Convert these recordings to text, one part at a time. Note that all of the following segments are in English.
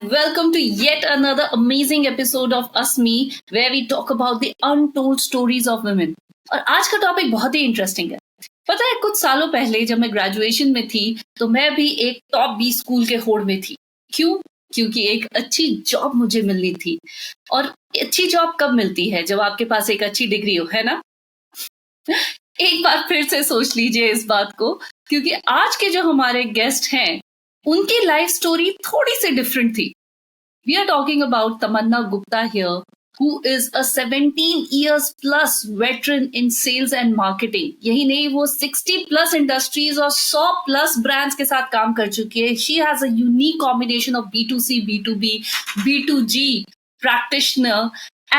Welcome to yet another amazing episode of Asmee, where we talk about the untold stories of women. और आज का topic बहुत ही interesting है। पता है, कुछ सालों पहले जब मैं ग्रेजुएशन में थी तो मैं भी एक टॉप 20 स्कूल के होड़ में थी। क्यों? क्योंकि एक अच्छी जॉब मुझे मिलनी थी। और अच्छी जॉब कब मिलती है? जब आपके पास एक अच्छी डिग्री हो, है ना? एक बार फिर से सोच लीजिए इस बात को, क्योंकि आज के जो हमारे गेस्ट हैं उनकी लाइफ स्टोरी थोड़ी सी डिफरेंट थी। We are talking about Tamanna Gupta here, who is a 17 years plus veteran in sales and marketing. यही नहीं, वो 60 plus industries और 100 plus brands के साथ काम कर चुकी है. She has a unique combination of B2C, B2B, B2G practitioner,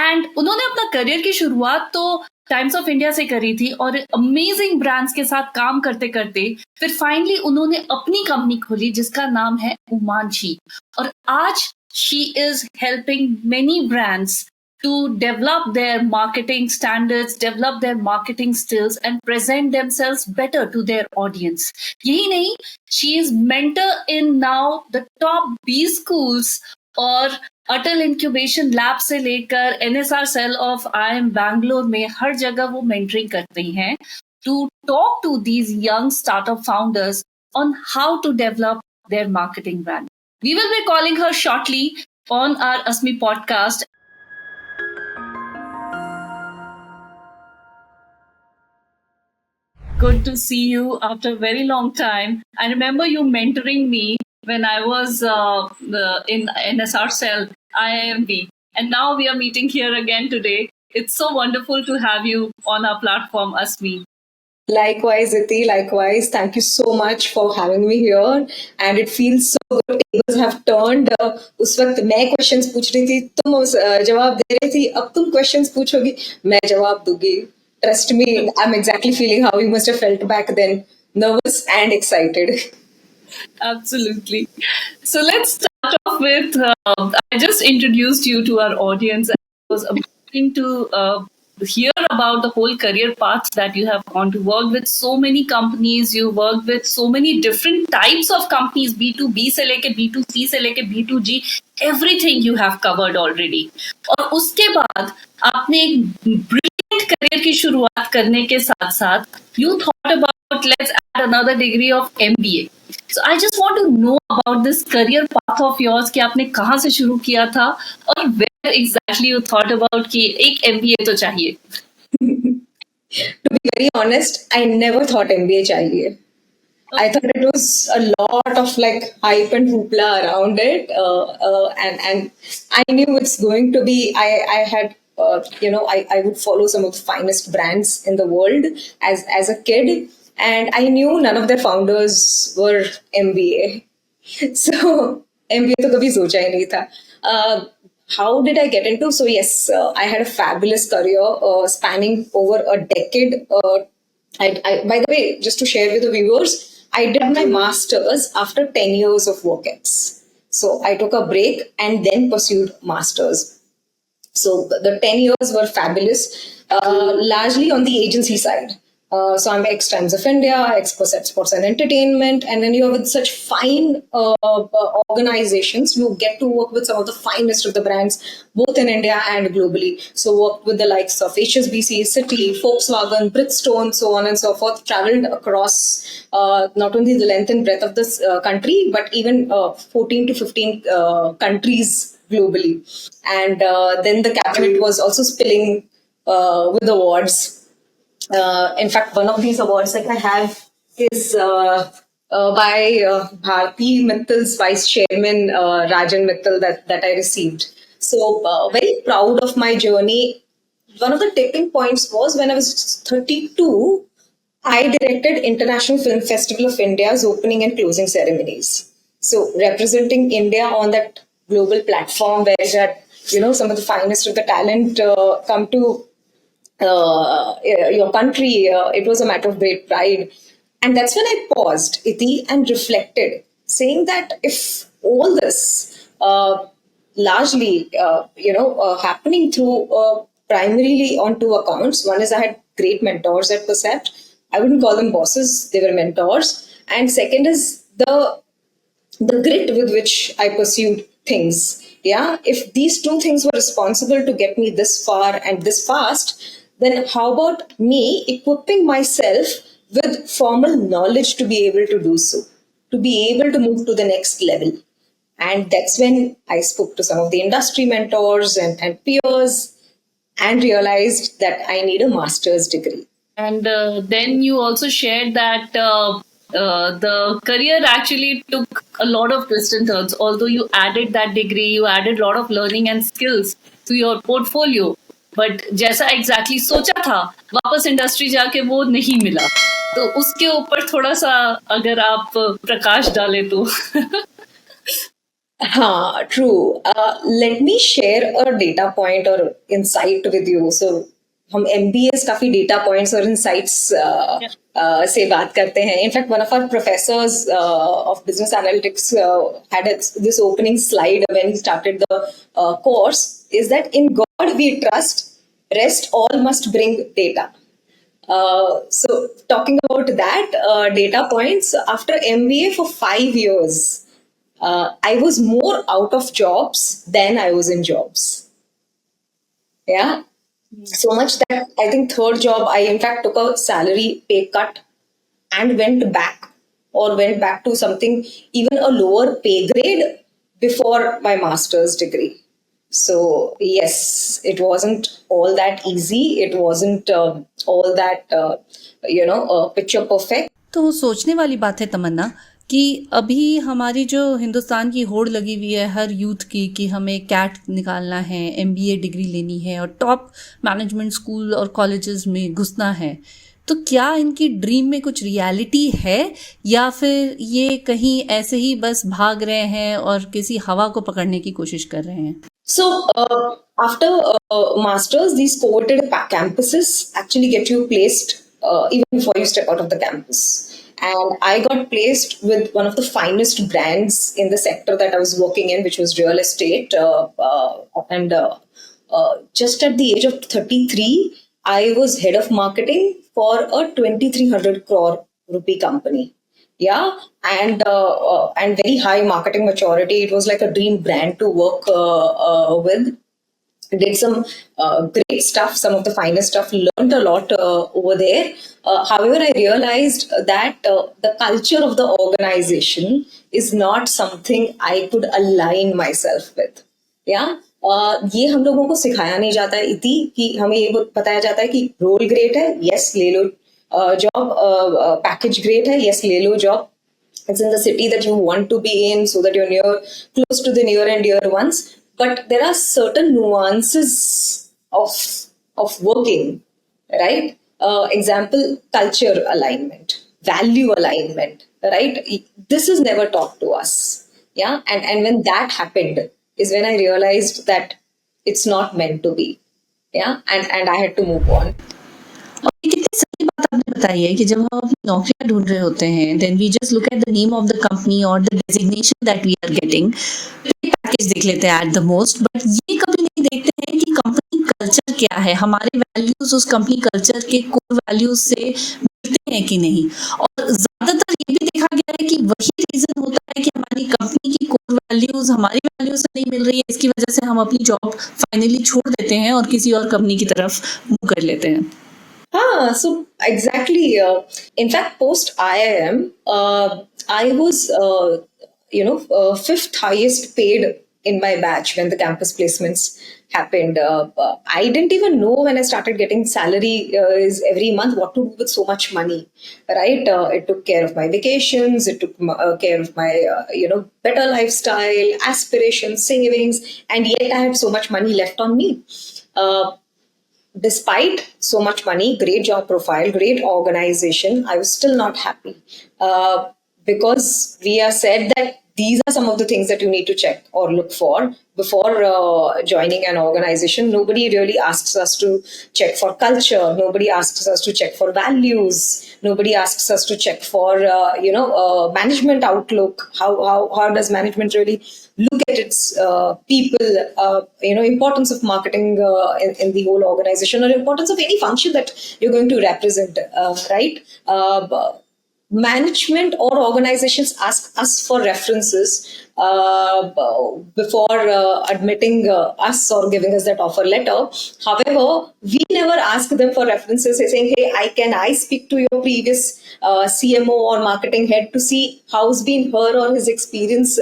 and उन्होंने अपना करियर की शुरुआत तो टाइम्स ऑफ इंडिया से करी थी और अमेजिंग ब्रांड्स के साथ काम करते करते फिर फाइनली उन्होंने अपनी कंपनी खोली जिसका नाम है उमांशी। और आज she is helping many brands to develop their marketing standards, develop their marketing skills, and present themselves better to their audience. यही नहीं, she is mentor in now the top B schools और अटल incubation lab से लेकर NSR cell of IIM Bangalore में हर जगह वो mentoring करती हैं to talk to these young startup founders on how to develop their marketing brand. We will be calling her shortly on our Asmee podcast. Good to see you after a very long time. I remember you mentoring me when I was in NSR Cell, IIMB. And now we are meeting here again today. It's so wonderful to have you on our platform, Asmee. Likewise, Iti, likewise. Thank you so much for having me here. And it feels so good. Tables have turned. उस वक्त मैं questions पूछ रही थी, तुम जवाब दे रही थी, अब तुम questions पूछोगी, मैं जवाब दूंगी. Trust me, I'm exactly feeling how you must have felt back then. Nervous and excited. Absolutely. So let's start off with, I just introduced you to our audience. It was amazing to hear about the whole career path that you have gone to work with so many companies. You worked with so many different types of companies, B2B से लेके B2C से लेके B2G, everything you have covered already. और उसके बाद आपने एक brilliant career की शुरुआत करने के साथ साथ you thought about let's add another degree of MBA. So I just want to know about this career path of yours कि आपने कहाँ से शुरू किया था और where exactly you thought about कि एक MBA तो चाहिए. To be very honest, I never thought MBA चाहिए. I thought it was a lot of like hype and hoopla around it, and I knew it's going to be. I had I would follow some of the finest brands in the world as a kid, and I knew none of their founders were MBA. So MBA तो कभी सोचा ही नहीं था. How did I get into? So yes, I had a fabulous career spanning over a decade. By the way, just to share with the viewers, I did my master's after 10 years of work ex. So I took a break and then pursued master's. So the 10 years were fabulous, largely on the agency side. So I'm ex Times of India, ex Sports and Entertainment, and then you're with such fine organizations. You get to work with some of the finest of the brands, both in India and globally. So worked with the likes of HSBC, Citi, Volkswagen, Bridgestone, so on and so forth. Traveled across not only the length and breadth of this country, but even 14 to 15 countries globally. And then the cabinet was also spilling with awards. In fact, one of these awards that I have is by Bharti Mittal's vice chairman, Rajan Mittal, that I received. So very proud of my journey. One of the tipping points was when I was 32, I directed International Film Festival of India's opening and closing ceremonies. So representing India on that global platform where you had, some of the finest of the talent come to your country, it was a matter of great pride. And that's when I paused, Iti, and reflected, saying that if all this largely, happening through primarily on two accounts. One is I had great mentors at Percept. I wouldn't call them bosses, they were mentors. And second is the grit with which I pursued things. Yeah, if these two things were responsible to get me this far and this fast, then how about me equipping myself with formal knowledge to be able to do so, to be able to move to the next level? And that's when I spoke to some of the industry mentors and peers and realized that I need a master's degree. And then you also shared that the career actually took a lot of twists and turns. Although you added that degree, you added a lot of learning and skills to your portfolio. But जैसा exactly सोचा था वापस industry जाके वो नहीं मिला. तो उसके ऊपर थोड़ा सा अगर आप प्रकाश डालें तो. हाँ, true. Let me share a data point or insight with you. So हम MBAs काफी data points और insights से बात करते हैं. In fact, one of our professors of business analytics had this opening slide when he started the course, is that in God we trust, rest all must bring data. So talking about that data points, after MBA for 5 years, I was more out of jobs than I was in jobs. Yeah. So much that I think third job, I in fact took a salary pay cut and went back to something even a lower pay grade before my master's degree. So yes, it wasn't all that easy. It wasn't all that, picture perfect. तो सोचने वाली बात है तमन्ना कि अभी हमारी जो हिंदुस्तान की होड़ लगी हुई है हर यूथ की कि हमें कैट निकालना है, MBA डिग्री लेनी है और टॉप मैनेजमेंट स्कूल और कॉलेजेस में घुसना है, तो क्या इनकी ड्रीम में कुछ रियलिटी है या फिर ये कहीं ऐसे ही बस भाग रहे हैं और किसी हवा को पकड़ने की कोशिश कर रहे हैं? So after masters, these coveted campuses actually get you placed even before you step out of the campus. And I got placed with one of the finest brands in the sector that I was working in, which was real estate. And just at the age of 33, I was head of marketing for a 2,300 crore rupee company. Yeah, and very high marketing maturity. It was like a dream brand to work with. Did some great stuff, some of the finest stuff, learned a lot over there. However, I realized that the culture of the organization is not something I could align myself with. Yeah. ये हम लोगों को सिखाया नहीं जाता है इति कि हमें ये बताया जाता है कि रोल ग्रेट है, यस ले लो जॉब, पैकेज ग्रेट है, यस ले लो job. It's in the city that you want to be in so that you're close to the near and dear ones. But there are certain nuances of working, right? Example, culture alignment, value alignment, right? This is never taught to us. Yeah. And when that happened is when I realized that it's not meant to be. Yeah. And I had to move on. और ये कितनी सही बात आपने बताई है कि जब हम अपनी नौकरियां ढूंढ रहे होते हैं then we just look at the name of the company और the designation that we are getting, package देख लेते हैं एट द मोस्ट, बट ये कभी नहीं देखते हैं कि कंपनी कल्चर क्या है, हमारे वैल्यूज उस कंपनी कल्चर के कोर वैल्यूज से मिलते हैं कि नहीं. और ज्यादातर ये भी देखा गया है कि वही रीजन होता है कि हमारी कंपनी की कोर वैल्यूज हमारी वैल्यूज से नहीं मिल रही है, इसकी वजह से हम अपनी जॉब फाइनली छोड़ देते हैं और किसी और कंपनी की तरफ मूव कर लेते हैं. So exactly. In fact, post IIM, I was, fifth highest paid in my batch when the campus placements happened. I didn't even know when I started getting salary every month what to do with so much money, right? It took care of my vacations, it took care of my, better lifestyle, aspirations, savings, and yet I had so much money left on me. Despite so much money, great job profile, great organization, I was still not happy because we are said that these are some of the things that you need to check or look for before joining an organization. Nobody really asks us to check for culture. Nobody asks us to check for values. Nobody asks us to check for management outlook. How does management really look at its people? Importance of marketing in the whole organization, or importance of any function that you're going to represent, right? management or organizations ask us for references before admitting us or giving us that offer letter. However, we never ask them for references saying, hey, can I speak to your previous CMO or marketing head to see how's been her or his experience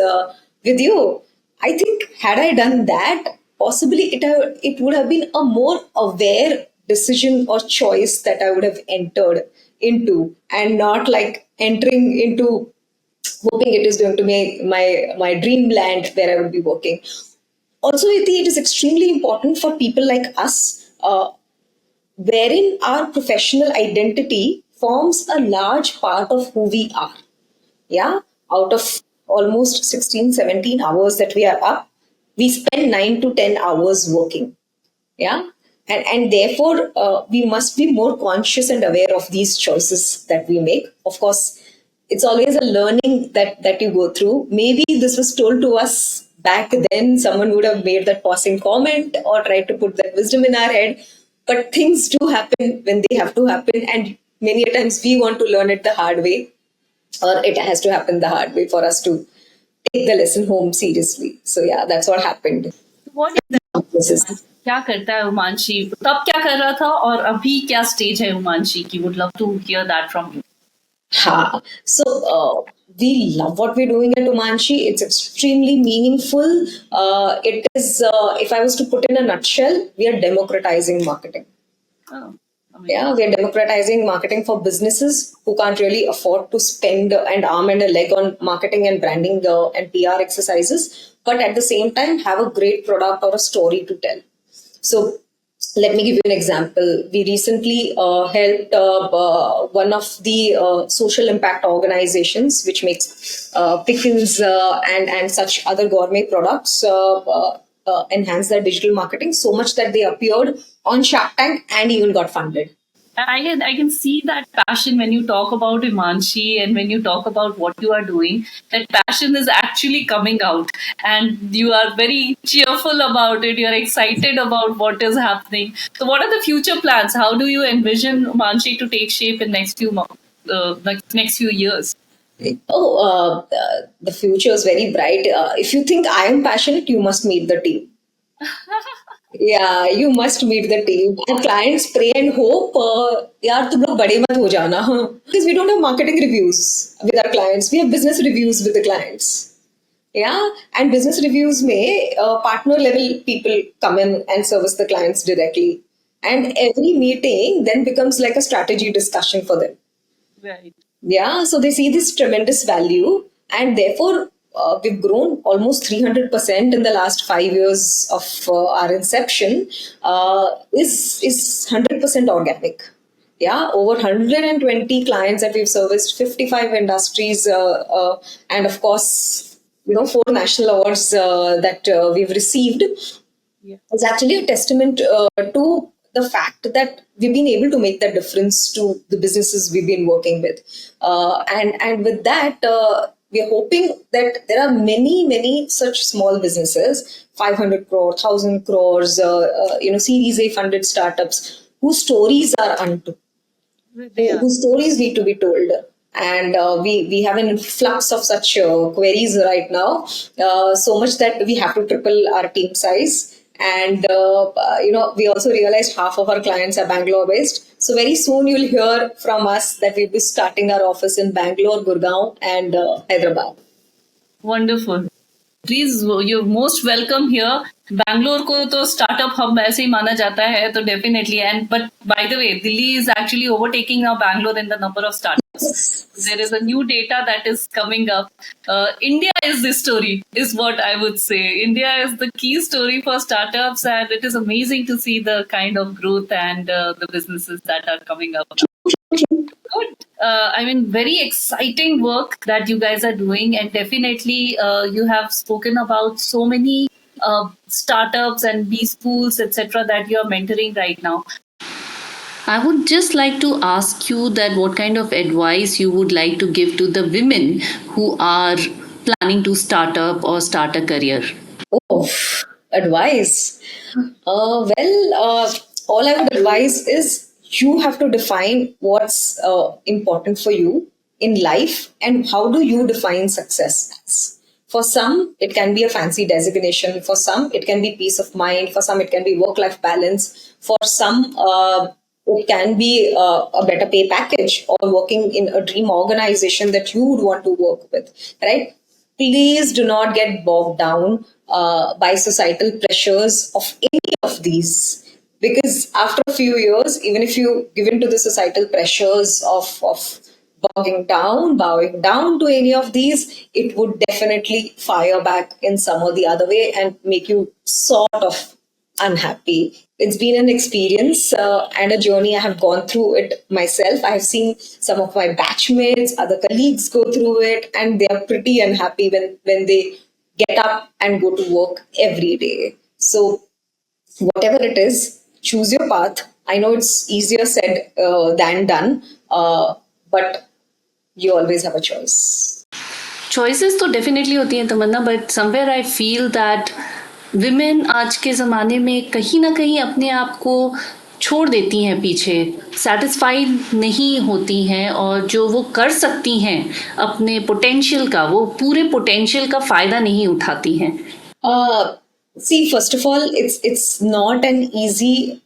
with you. I think had I done that, possibly it would have been a more aware decision or choice that I would have entered into, and not like entering into hoping it is going to be my dreamland where I would be working. Also, Iti, it is extremely important for people like us, wherein our professional identity forms a large part of who we are. Yeah, out of almost 16, 17 hours that we are up, we spend 9 to 10 hours working. Yeah, and therefore we must be more conscious and aware of these choices that we make. Of course, it's always a learning that you go through. Maybe this was told to us back then, someone would have made that passing comment or tried to put that wisdom in our head, but things do happen when they have to happen, and many a times we want to learn it the hard way, or it has to happen the hard way for us to take the lesson home seriously. So yeah, that's what happened. What is that? क्या करता है उमांशी? तब क्या कर रहा था और अभी क्या स्टेज है उमांशी की? Would love to hear that from you. So we love what we're doing at Umanshi. It's extremely meaningful. It is, if I was to put in a nutshell, we are democratizing marketing. Oh, yeah, we're democratizing marketing for businesses who can't really afford to spend an arm and a leg on marketing and branding and PR exercises, but at the same time have a great product or a story to tell. So let me give you an example. We recently helped one of the social impact organizations which makes pickles and such other gourmet products enhance their digital marketing so much that they appeared on Shark Tank and even got funded. I can see that passion when you talk about Umanshi and when you talk about what you are doing. That passion is actually coming out, and you are very cheerful about it. You are excited about what is happening. So, what are the future plans? How do you envision Umanshi to take shape in next few years? The future is very bright. If you think I am passionate, you must meet the team. Yeah, you must meet the team. Our clients pray and hope, यार तुम लोग बड़े मत हो जाना, because we don't have marketing reviews with our clients. We have business reviews with the clients. Yeah, and business reviews may partner level people come in and service the clients directly, and every meeting then becomes like a strategy discussion for them. Right. Yeah, so they see this tremendous value, and therefore we've grown almost 300% in the last 5 years of our inception. Is 100% organic. Yeah, over 120 clients that we've serviced, 55 industries, and of course, 4 national awards that we've received. Yeah. Is actually a testament to the fact that we've been able to make that difference to the businesses we've been working with. And with that, we're hoping that there are many such small businesses, 500 crore, 1,000 crores, Series A funded startups whose stories are untold, whose stories need to be told. And we have an influx of such queries right now, so much that we have to triple our team size. And we also realized half of our clients are Bangalore based. So very soon you'll hear from us that we'll be starting our office in Bangalore, Gurgaon, and Hyderabad. Wonderful. Please, you're most welcome here. Bangalore को तो startup hub ऐसे ही माना जाता है, तो definitely. And but by the way, Delhi is actually overtaking now Bangalore in the number of startups. There is a new data that is coming up. India is the story, is what I would say. India is the key story for startups, and it is amazing to see the kind of growth and the businesses that are coming up. Good. Very exciting work that you guys are doing, and definitely you have spoken about so many startups and B schools, etc., that you are mentoring right now. I would just like to ask you that what kind of advice you would like to give to the women who are planning to start up or start a career. Oh, advice. All I would advise is you have to define what's important for you in life, and how do you define success as? For some, it can be a fancy designation. For some, it can be peace of mind. For some, it can be work-life balance. For some, it can be a better pay package or working in a dream organization that you would want to work with, right? Please do not get bogged down by societal pressures of any of these. Because after a few years, even if you give in to the societal pressures of bowing down to any of these, it would definitely fire back in some or the other way and make you sort of unhappy. It's been an experience and a journey. I have gone through it myself. I have seen some of my batchmates, other colleagues go through it, and they are pretty unhappy when they get up and go to work every day. So, whatever it is, choose your path. I know it's easier said than done, but you always have a choice. Choices तो definitely होती हैं Tamanna, but somewhere I feel that women आज के ज़माने में कहीं ना कहीं अपने आप को छोड़ देती हैं पीछे, सेटिस्फाइड नहीं होती हैं, और जो वो कर सकती हैं अपने पोटेंशियल का, वो पूरे पोटेंशियल का फ़ायदा नहीं उठाती हैं. See, first of all, it's not an easy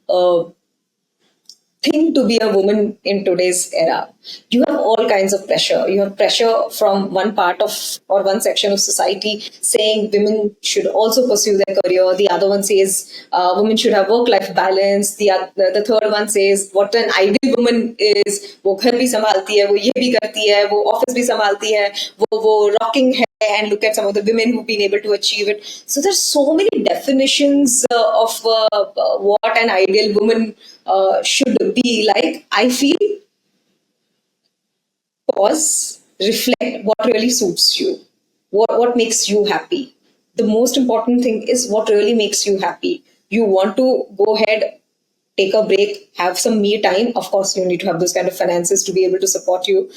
thing to be a woman in today's era. You have all kinds of pressure. You have pressure from one part of or one section of society saying women should also pursue their career. The other one says women should have work-life balance. The third one says what an ideal woman is. वो घर भी संभालती है, वो ये भी करती है, वो ऑफिस भी संभालती है, वो rocking है. And look at some of the women who've been able to achieve it. So there's so many definitions of what an ideal woman should be like. I feel pause, reflect what really suits you, what makes you happy. The most important thing is what really makes you happy. You want to go ahead, take a break, have some me time. Of course, you need to have those kind of finances to be able to support you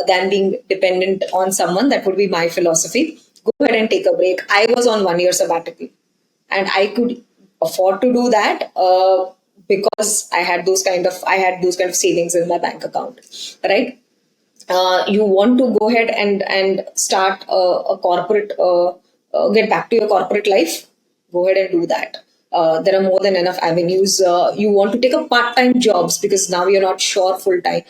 than being dependent on someone. That would be my philosophy. Go ahead and take a break. I was on 1 year sabbatical and I could afford to do that because I had those kind of savings in my bank account, right? You want to go ahead and start a corporate, get back to your corporate life, go ahead and do that. There are more than enough avenues. You want to take up part-time jobs because now you're not sure full-time.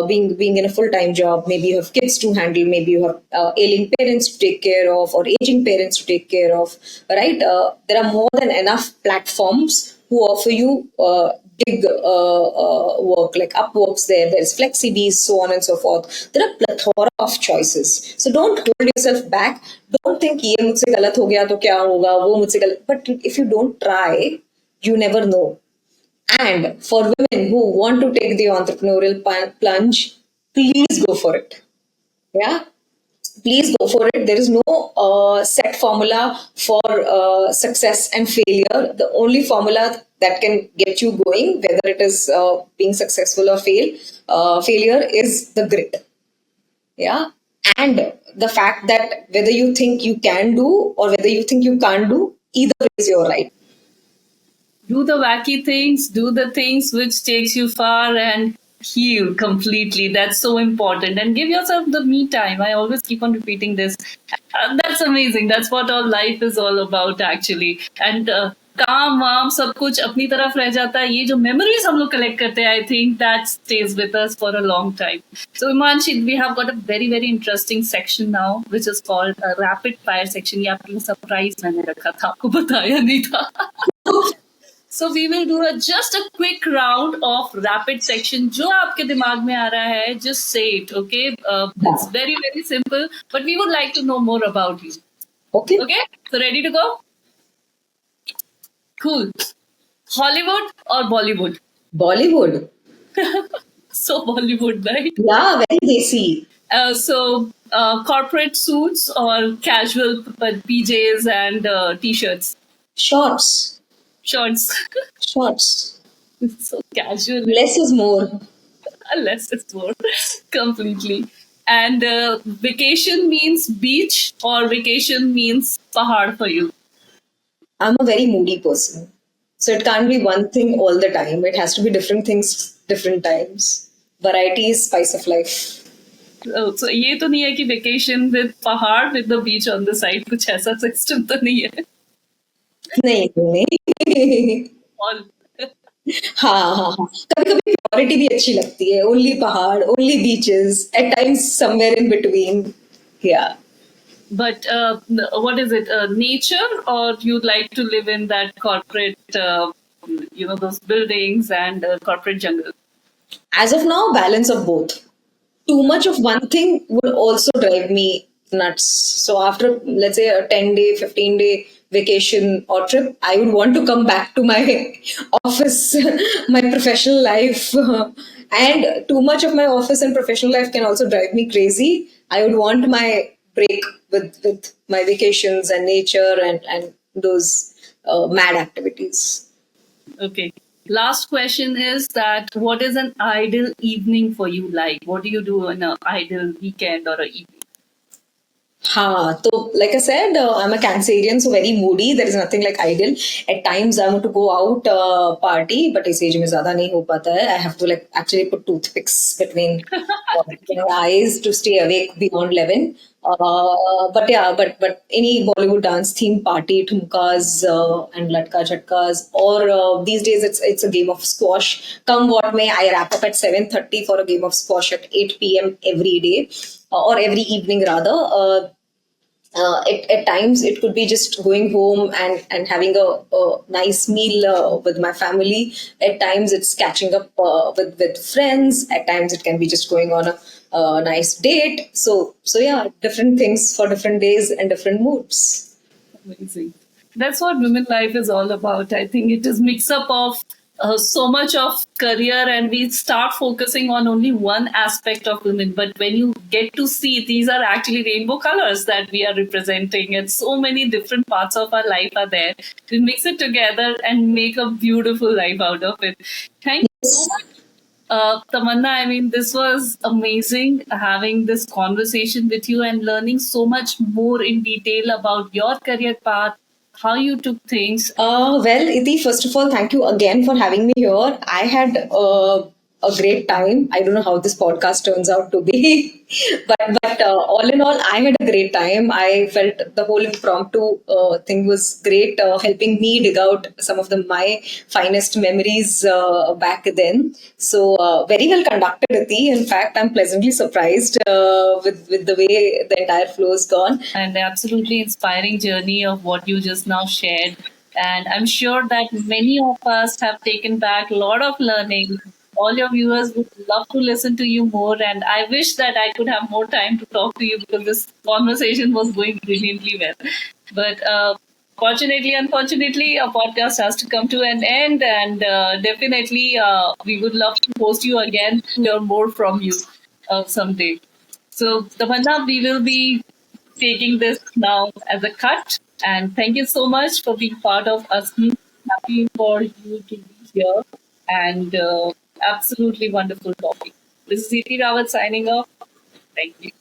Being in a full-time job, maybe you have kids to handle, maybe you have ailing parents to take care of or aging parents to take care of, right? There are more than enough platforms who offer you gig work, like Upworks there's FlexiBees, so on and so forth. There are plethora of choices. So don't hold yourself back. Don't think ये मुझसे गलत हो गया तो क्या होगा, वो मुझसे गलत. But if you don't try, you never know. And for women who want to take the entrepreneurial plunge, please go for it. Yeah. Please go for it. There is no set formula for success and failure. The only formula that can get you going, whether it is being successful or failure, is the grit. Yeah. And the fact that whether you think you can do or whether you think you can't do, either way is your right. Do the wacky things, do the things which takes you far, and heal completely. That's so important. And give yourself the me time. I always keep on repeating this. That's amazing. That's what our life is all about, actually. And काम वाम सब कुछ अपनी तरफ रह जाता है. ये जो memories हम लोग collect करते हैं, I think that stays with us for a long time. So Umanshi, we have got a very very interesting section now, which is called a rapid fire section. ये आपके लिए surprise मैंने रखा था, आपको बताया नहीं था. So we will do just a quick round of rapid section. जो आपके दिमाग में आ रहा है, just say it, okay? It's very very simple, but we would like to know more about you. Okay. Okay, so ready to go? Cool. Hollywood or Bollywood? Bollywood. So Bollywood, right? Yeah, very desi. So corporate suits or casual PJs and t-shirts? Shorts. Shorts. So casual. Less is more. Less is more. Completely. And vacation means beach or vacation means pahad for you? I'm a very moody person. So it can't be one thing all the time. It has to be different things, different times. Variety is spice of life. So ये तो नहीं है कि vacation with पहाड़ with the beach on the side, कुछ ऐसा system तो नहीं है. नहीं नहीं. All. हाँ हाँ हाँ, कभी कभी प्योरिटी भी अच्छी लगती है. ओनली पहाड़, only beaches, at times somewhere in between. Yeah. But what is it? Nature, or you like to live in that corporate, those buildings and corporate jungle? As of now, balance of both. Too much of one thing would also drive me nuts. So after, let's say, a 10-day, 15-day vacation or trip, I would want to come back to my office, my professional life. And too much of my office and professional life can also drive me crazy. I would want my break with my vacations and nature and those mad activities. Okay. Last question is that what is an ideal evening for you like? What do you do on an ideal weekend or a evening? So like I said, I'm a Cancerian, so very moody. There is nothing like ideal. At times, I want to go out party, but इस age में ज़्यादा नहीं हो पाता है. I have to like actually put toothpicks between my eyes to stay awake beyond 11. But yeah, but any Bollywood dance theme party, thumkas and latka jhatkas, or these days it's a game of squash. Come what may, I wrap up at 7:30 for a game of squash at 8 p.m. every day. Or every evening rather. At times it could be just going home and having a nice meal with my family. At times it's catching up with friends. At times it can be just going on a nice date. So yeah, different things for different days and different moods. Amazing. That's what women life is all about. I think it is mix up of so much of career, and we start focusing on only one aspect of women. But when you get to see these are actually rainbow colors that we are representing, and so many different parts of our life are there. We mix it together and make a beautiful life out of it. Thank you so much. Tamanna, I mean, this was amazing having this conversation with you and learning so much more in detail about your career path, how you took things. Well, Iti, first of all, thank you again for having me here. I had a great time. I don't know how this podcast turns out to be, but all in all, I had a great time. I felt the whole impromptu thing was great, helping me dig out some of my finest memories back then. So very well conducted, Iti. In fact, I'm pleasantly surprised with the way the entire flow has gone. And absolutely inspiring journey of what you just now shared. And I'm sure that many of us have taken back a lot of learning. All your viewers would love to listen to you more. And I wish that I could have more time to talk to you because this conversation was going brilliantly well. But fortunately, unfortunately, our podcast has to come to an end. And definitely, we would love to host you again to hear more from you someday. So, Tamanna, we will be taking this now as a cut. And thank you so much for being part of Asmee. Happy for you to be here. And absolutely wonderful topic. This is Iti Rawat signing off. Thank you.